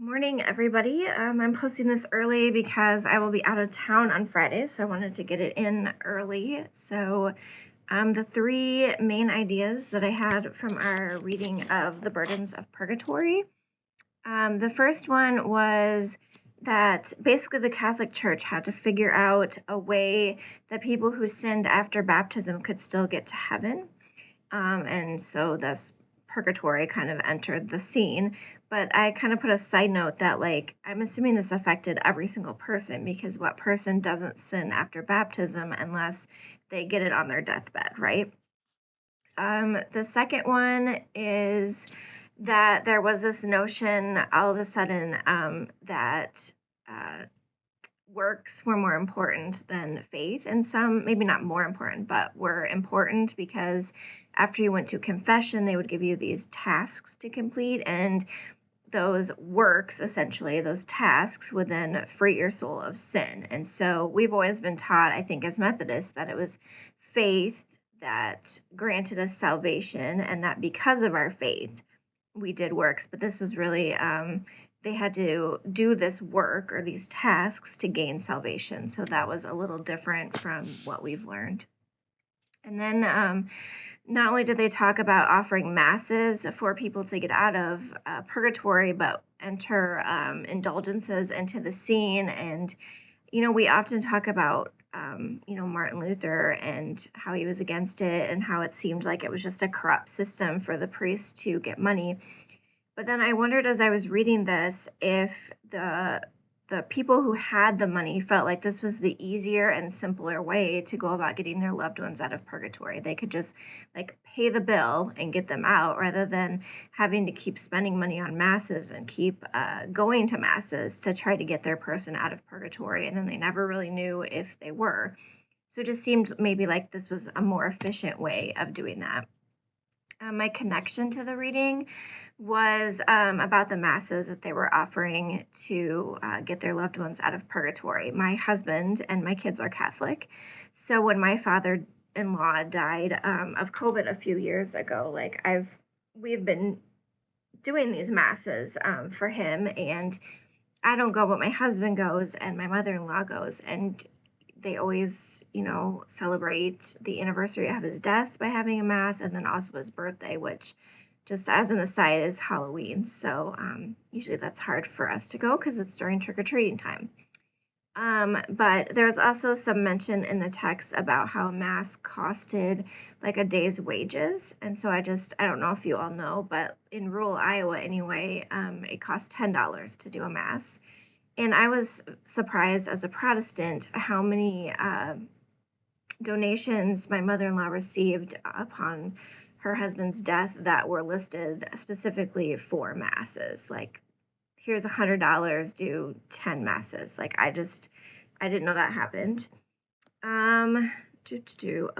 Morning, everybody. I'm posting this early because I will be out of town on Friday, so I wanted to get it in early. So, the three main ideas that I had from our reading of The Burdens of Purgatory. The first one was that basically the Catholic Church had to figure out a way that people who sinned after baptism could still get to heaven. And so thus purgatory kind of entered the scene. But I kind of put a side note that, like, I'm assuming this affected every single person because what person doesn't sin after baptism unless they get it on their deathbed, right? The second one is that there was this notion all of a sudden that uh, works were more important than faith, and some maybe not more important but were important because after you went to confession they would give you these tasks to complete, and those works, essentially those tasks, would then free your soul of sin. And so we've always been taught, I think, as Methodists, that it was faith that granted us salvation, and that because of our faith we did works. But this was really they had to do this work or these tasks to gain salvation. So that was a little different from what we've learned. And then not only did they talk about offering masses for people to get out of purgatory, but enter indulgences into the scene. And, we often talk about, Martin Luther and how he was against it and how it seemed like it was just a corrupt system for the priests to get money. But then I wondered as I was reading this if the people who had the money felt like this was the easier and simpler way to go about getting their loved ones out of purgatory. They could just like pay the bill and get them out rather than having to keep spending money on masses and keep going to masses to try to get their person out of purgatory. And then they never really knew if they were. So it just seemed maybe like this was a more efficient way of doing that. My connection to the reading was about the masses that they were offering to get their loved ones out of purgatory. My husband and my kids are Catholic, so when my father-in-law died of COVID a few years ago, we've been doing these masses for him, and I don't go, but my husband goes, and my mother-in-law goes, and they always, celebrate the anniversary of his death by having a mass, and then also his birthday, which, just as an aside, is Halloween. So usually that's hard for us to go because it's during trick-or-treating time. But there's also some mention in the text about how a mass costed like a day's wages. And so I don't know if you all know, but in rural Iowa anyway, it costs $10 to do a mass. And I was surprised as a Protestant how many donations my mother-in-law received upon her husband's death that were listed specifically for masses. Like, here's $100, do 10 masses. Like, I didn't know that happened. A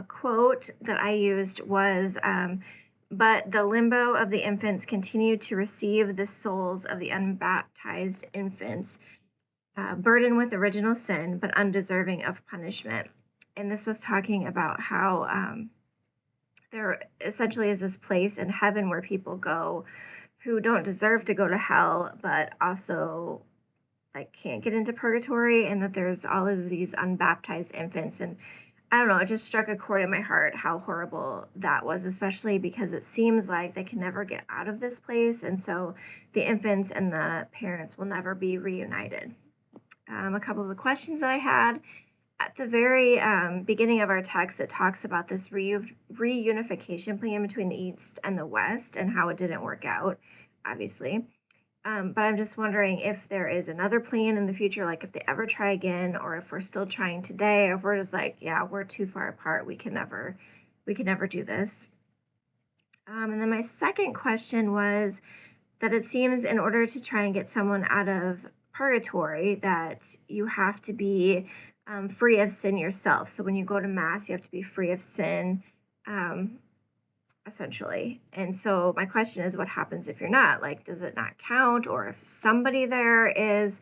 quote that I used was, but the limbo of the infants continued to receive the souls of the unbaptized infants, burdened with original sin, but undeserving of punishment. And this was talking about how there essentially is this place in heaven where people go who don't deserve to go to hell, but also like can't get into purgatory, and that there's all of these unbaptized infants. And I don't know, it just struck a chord in my heart how horrible that was, especially because it seems like they can never get out of this place, and so the infants and the parents will never be reunited. A couple of the questions that I had at the very beginning of our text, it talks about this reunification plan between the East and the West and how it didn't work out, obviously. But I'm just wondering if there is another plan in the future, like if they ever try again, or if we're still trying today, or if we're just like, yeah, we're too far apart, we can never do this. And then my second question was that it seems in order to try and get someone out of purgatory that you have to be free of sin yourself. So when you go to mass, you have to be free of sin, essentially. And so my question is, what happens if you're not? Like, does it not count? Or if somebody there is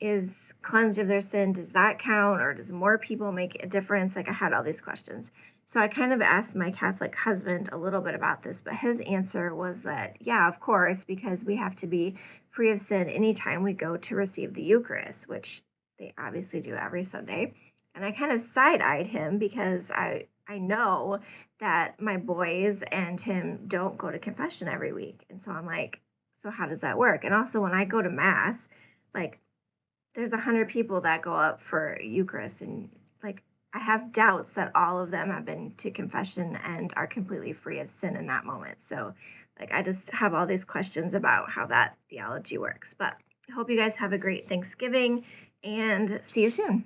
is cleansed of their sin, does that count, or does more people make a difference? Like, I had all these questions. So I kind of asked my Catholic husband a little bit about this, but his answer was that, yeah, of course, because we have to be free of sin anytime we go to receive the Eucharist, which they obviously do every Sunday. And I kind of side-eyed him because I know that my boys and him don't go to confession every week. And so I'm like, so how does that work? And also when I go to mass, like there's 100 people that go up for Eucharist, and like I have doubts that all of them have been to confession and are completely free of sin in that moment. So like I just have all these questions about how that theology works. But I hope you guys have a great Thanksgiving and see you soon.